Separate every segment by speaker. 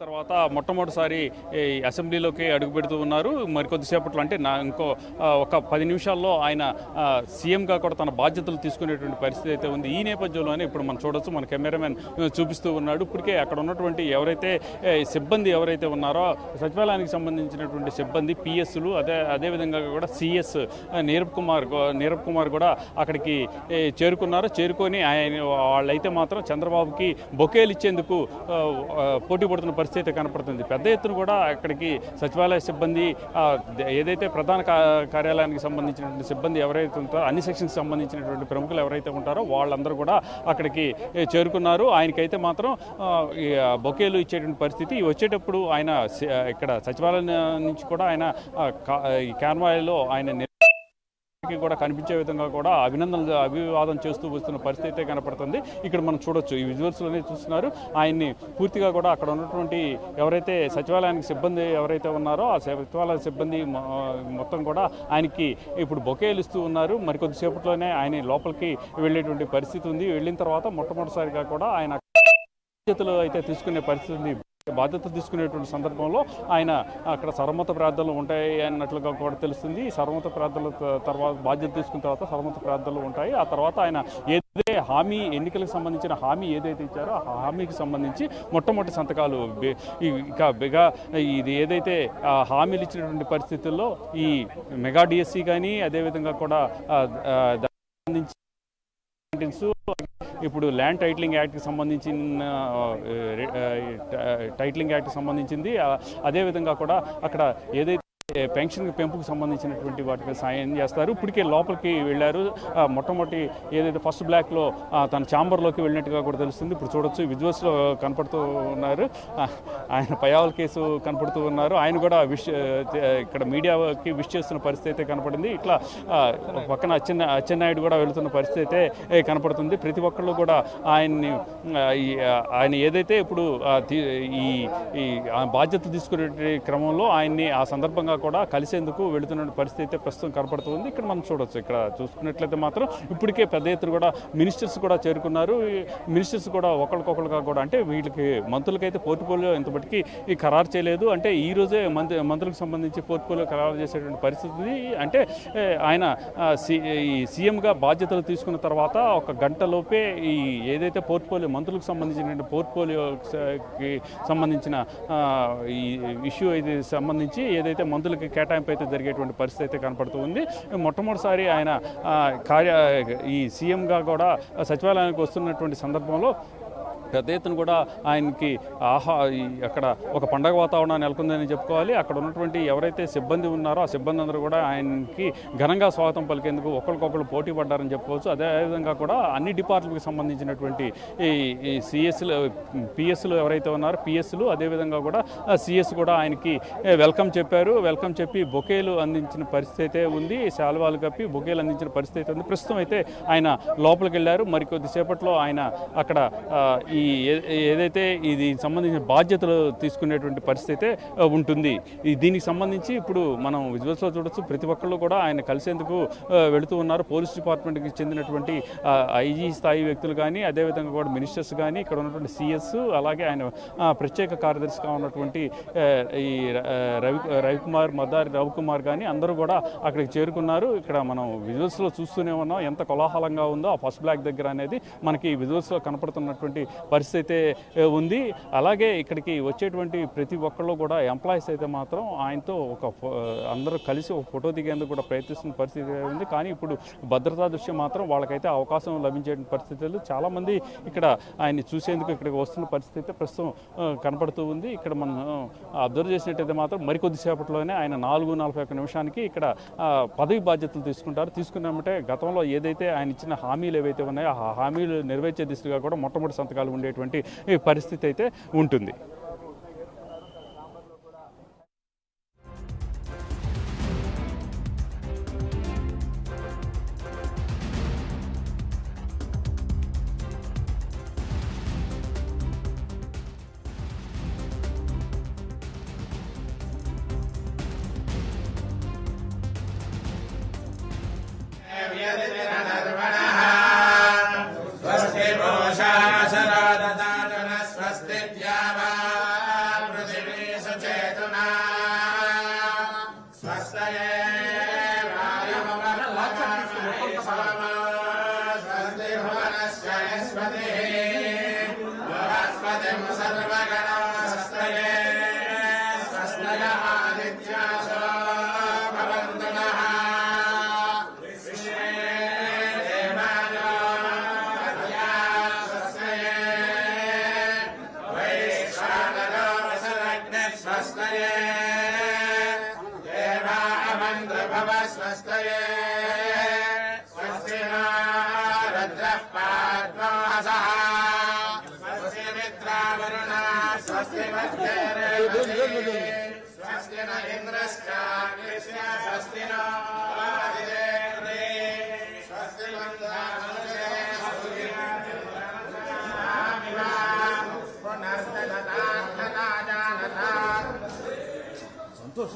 Speaker 1: తర్వాత మొట్టమొదటిసారి అసెంబ్లీలోకి అడుగు పెడుతూ ఉన్నారు. మరికొద్దిసేపట్లో అంటే ఒక 10 నిమిషాల్లో ఆయన సీఎంగా కూడా తన బాధ్యతలు తీసుకునేటువంటి పరిస్థితి అయితే ఉంది. ఈ నేపథ్యంలోనే ఇప్పుడు మనం చూడొచ్చు, మన కెమెరామెన్ చూపిస్తూ ఉన్నాడు. ఇప్పటికే అక్కడ ఉన్నటువంటి ఎవరైతే సిబ్బంది ఎవరైతే ఉన్నారో సచివాలయానికి సంబంధించినటువంటి సిబ్బంది పిఎస్లు అదేవిధంగా కూడా సిఎస్ నీరబ్ కుమార్ కూడా అక్కడికి చేరుకొని వాళ్ళైతే మాత్రం చంద్రబాబుకి బొకేలు ఇచ్చేందుకు పోటీ పడుతున్న పరిస్థితి కనపడుతుంది. పెద్ద ఎత్తున కూడా అక్కడికి సచివాలయ సిబ్బంది ఏదైతే ప్రధాన కార్యాలయానికి సంబంధించినటువంటి సిబ్బంది ఎవరైతే ఉంటారో అన్ని సెక్షన్కి సంబంధించినటువంటి ప్రముఖులు ఎవరైతే ఉంటారో వాళ్ళందరూ కూడా అక్కడికి చేరుకున్నారు. ఆయనకైతే మాత్రం బొకేలు ఇచ్చేటువంటి పరిస్థితి. వచ్చేటప్పుడు ఆయన ఇక్కడ సచివాలయం నుంచి కూడా ఆయన కాన్వాయ్లో ఆయన కూడా కనిపించే విధంగా కూడా అభివాదం చేస్తూ వస్తున్న పరిస్థితి అయితే కనపడుతుంది. ఇక్కడ మనం చూడొచ్చు, ఈ విజువల్స్లోనే చూస్తున్నారు. ఆయన్ని పూర్తిగా కూడా అక్కడ ఉన్నటువంటి ఎవరైతే సచివాలయానికి సిబ్బంది ఎవరైతే ఉన్నారో ఆ సచివాలయ సిబ్బంది మొత్తం కూడా ఆయనకి ఇప్పుడు బొకేలు ఇస్తూ ఉన్నారు. మరికొద్దిసేపట్లోనే ఆయన లోపలికి వెళ్ళేటువంటి పరిస్థితి ఉంది. వెళ్ళిన తర్వాత మొట్టమొదటిసారిగా కూడా ఆయన బాధ్యతలు అయితే తీసుకునే పరిస్థితి ఉంది. బాధ్యత తీసుకునేటువంటి సందర్భంలో ఆయన అక్కడ సర్వమత ప్రార్థనలు ఉంటాయి అన్నట్లుగా కూడా తెలుస్తుంది. సర్వమత ప్రార్థనల తర్వాత బాధ్యత తీసుకున్న తర్వాత సర్వమత ప్రార్థనలు ఉంటాయి. ఆ తర్వాత ఆయన ఏదైతే ఎన్నికలకు సంబంధించిన హామీ ఏదైతే ఇచ్చారో ఆ హామీకి సంబంధించి మొట్టమొదటి సంతకాలు ఇది ఏదైతే హామీలు ఇచ్చినటువంటి పరిస్థితుల్లో ఈ మెగా డిఎస్సి కానీ అదేవిధంగా కూడా సంబంధించి ఇప్పుడు ల్యాండ్ టైటిలింగ్ యాక్ట్కి సంబంధించింది. అదేవిధంగా కూడా అక్కడ ఏదైతే పెన్షన్ పెంపుకు సంబంధించినటువంటి వాటికి సాయం చేస్తారు. ఇప్పటికే లోపలికి వెళ్ళారు. మొట్టమొదటి ఏదైతే ఫస్ట్ బ్లాక్లో తన ఛాంబర్లోకి వెళ్ళినట్టుగా కూడా తెలుస్తుంది. ఇప్పుడు చూడొచ్చు, విజువల్స్లో కనపడుతూ ఉన్నారు. ఆయన పయావల్ కేసు కనపడుతూ ఉన్నారు. ఆయన కూడా ఇక్కడ మీడియాకి విష్ చేస్తున్న పరిస్థితి అయితే కనపడింది. ఇట్లా పక్కన అచ్చెన్నాయుడు కూడా వెళుతున్న పరిస్థితి అయితే కనపడుతుంది. ప్రతి ఒక్కళ్ళు కూడా ఆయన ఏదైతే ఇప్పుడు ఈ బాధ్యత తీసుకునే క్రమంలో ఆయన్ని ఆ సందర్భంగా కూడా కలిసేందుకు వెళుతున్న పరిస్థితి అయితే ప్రస్తుతం కనపడుతుంది. ఇక్కడ మనం చూడొచ్చు, ఇక్కడ చూసుకున్నట్లయితే మాత్రం ఇప్పటికే పెద్ద ఎత్తున కూడా మినిస్టర్స్ కూడా చేరుకున్నారు. మినిస్టర్స్ కూడా ఒకరికొకరుగా కూడా అంటే వీళ్ళకి మంత్రులకైతే పోర్ట్ఫోలియో ఇంతమటికి ఖరారు చేయలేదు. అంటే ఈ రోజే మంత్రులకు సంబంధించి పోర్ట్ఫోలియో ఖరారు చేసేటువంటి పరిస్థితి. అంటే ఆయన ఈ సీఎంగా బాధ్యతలు తీసుకున్న తర్వాత ఒక గంటలోపే ఈ ఏదైతే పోర్ట్ఫోలియో మంత్రులకు సంబంధించిన పోర్ట్ఫోలియోకి సంబంధించిన ఈ ఇష్యూ అయితే సంబంధించి ఏదైతే మంత్రులకి కేటాయింపు అయితే జరిగేటువంటి పరిస్థితి అయితే కనపడుతూ ఉంది. మొట్టమొదటిసారి ఆయన ఈ సీఎంగా కూడా సచివాలయానికి వస్తున్నటువంటి సందర్భంలో పెద్ద ఎత్తున కూడా ఆయనకి అక్కడ ఒక పండగ వాతావరణం నెలకొందని చెప్పుకోవాలి. అక్కడ ఉన్నటువంటి ఎవరైతే సిబ్బంది ఉన్నారో ఆ సిబ్బంది అందరూ కూడా ఆయనకి ఘనంగా స్వాగతం పలికేందుకు ఒకరికొకరు పోటీ పడ్డారని చెప్పుకోవచ్చు. అదేవిధంగా కూడా అన్ని డిపార్ట్మెంట్కి సంబంధించినటువంటి ఈ సిఎస్లు పిఎస్లు ఎవరైతే ఉన్నారో పిఎస్లు అదేవిధంగా కూడా సిఎస్ కూడా ఆయనకి వెల్కమ్ చెప్పారు. వెల్కమ్ చెప్పి బొకేలు అందించిన పరిస్థితి అయితే ఉంది. శాల్వాలు కప్పి బొకేలు అందించిన పరిస్థితి అయితే ఉంది. ప్రస్తుతం అయితే ఆయన లోపలికి వెళ్ళారు. మరికొద్దిసేపట్లో ఆయన అక్కడ ఈ ఏదైతే ఇది సంబంధించిన బాధ్యతలు తీసుకునేటువంటి పరిస్థితి ఉంటుంది. దీనికి సంబంధించి ఇప్పుడు మనం విజువల్స్లో చూడొచ్చు, ప్రతి ఒక్కళ్ళు కూడా ఆయన కలిసేందుకు వెళుతూ ఉన్నారు. పోలీస్ డిపార్ట్మెంట్కి చెందినటువంటి ఐజీ స్థాయి వ్యక్తులు కానీ అదేవిధంగా కూడా మినిస్టర్స్ కానీ ఇక్కడ ఉన్నటువంటి సిఎస్ అలాగే ఆయన ప్రత్యేక కార్యదర్శిగా ఉన్నటువంటి ఈ రవికుమార్ మదారి రవికుమార్ కానీ అందరూ కూడా అక్కడికి చేరుకున్నారు. ఇక్కడ మనం విజువల్స్లో చూస్తూనే ఉన్నాం ఎంత కోలాహలంగా ఉందో ఆ ఫస్ట్ బ్లాక్ దగ్గర అనేది మనకి విజువల్స్లో కనపడుతున్నటువంటి పరిస్థితి అయితే ఉంది. అలాగే ఇక్కడికి వచ్చేటువంటి ప్రతి ఒక్కళ్ళు కూడా ఎంప్లాయీస్ అయితే మాత్రం ఆయనతో అందరూ కలిసి ఒక ఫోటో దిగేందుకు కూడా ప్రయత్నిస్తున్న పరిస్థితి ఉంది. కానీ ఇప్పుడు భద్రతా దృష్ట్యా మాత్రం వాళ్ళకైతే అవకాశం లభించే పరిస్థితులు చాలామంది ఇక్కడ ఆయన్ని చూసేందుకు ఇక్కడికి వస్తున్న పరిస్థితి అయితే ప్రస్తుతం కనపడుతూ ఉంది. ఇక్కడ మనం అబ్జర్వ్ చేసినట్టయితే మాత్రం మరికొద్దిసేపట్లోనే ఆయన 4:41 నిమిషానికి ఇక్కడ పదవి బాధ్యతలు తీసుకున్నామంటే గతంలో ఏదైతే ఆయన ఇచ్చిన హామీలు ఏవైతే ఉన్నాయో ఆ హామీలు నెరవేర్చే దిశగా కూడా మొట్టమొదటి సంతకాలు ఉండేటువంటి పరిస్థితి అయితే ఉంటుంది.
Speaker 2: स्वस्ति पूषा शरददातुनः स्वस्ति द्यावा स्वस्तये देवामन्द्रभव स्वस्तये स्वस्ति नो रुद्रः पाद्मोऽहसः स्वस्ति मित्रावरुणा स्वस्ति मध्यरेवती स्वस्ति न इन्द्रश्चाग्निश्च स्वस्ति नो आदिदेवते स्वस्ति मन्दामनुषे
Speaker 3: संतोष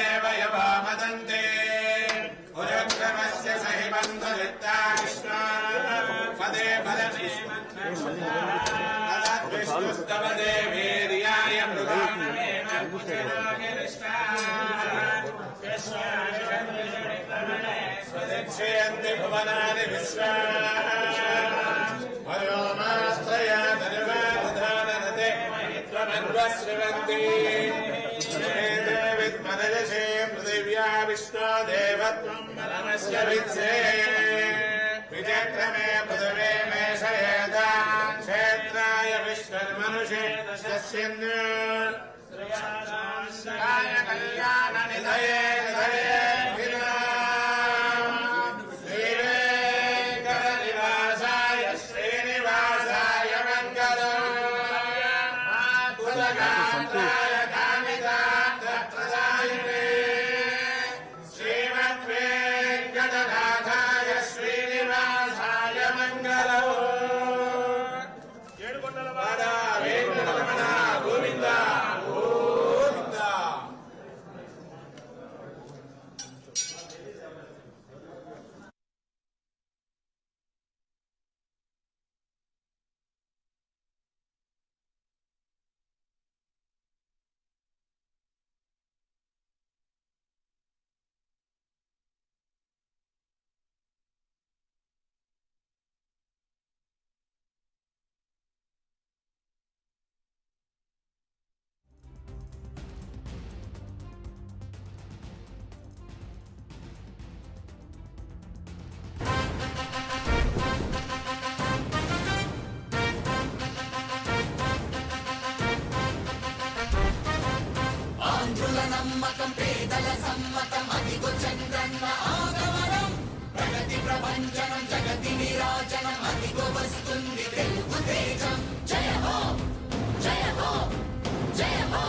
Speaker 2: प्रियमभिपादस्यान्नदेवयवामदन्ते पुरक्रमस्य सहि बन्धुरित्ता विष्णु पदे तदद्विष्णुस्तव देवीर्याय स्वदक्षयन्ति भुवनानि विश्वा हयोमाश्रया धनुवाधाननते त्वमन्वश्रवन्ति विद्मनयसे पृथिव्या विष्णो देवत्वं परमस्य वित्से विचक्रमे पृथिवे मेषयेता क्षेत्राय विश्वमनुषे दशस्यन्य कल्याणनिधये निधये श्रीवेङ्कटनिवासाय श्रीनिवासाय मङ्गलम् मातुलगात्राय कामितार्थप्रदायिने श्रीमद्वेङ्कटनाथाय श्रीनिवासाय मङ्गलम् ఏడుకొండలవాడ వెంకటరమణ గోవింద గోవింద.
Speaker 4: ఆంధ్రుల నమ్మకం పేదల సమ్మతం అదిగో చంద్రన్న ఆగమనం ప్రగతి ప్రపంచనం జగతి నిరాజనం అదిగో వస్తుంది తెలుగు తేజం జయ హో జయ హో జయ హో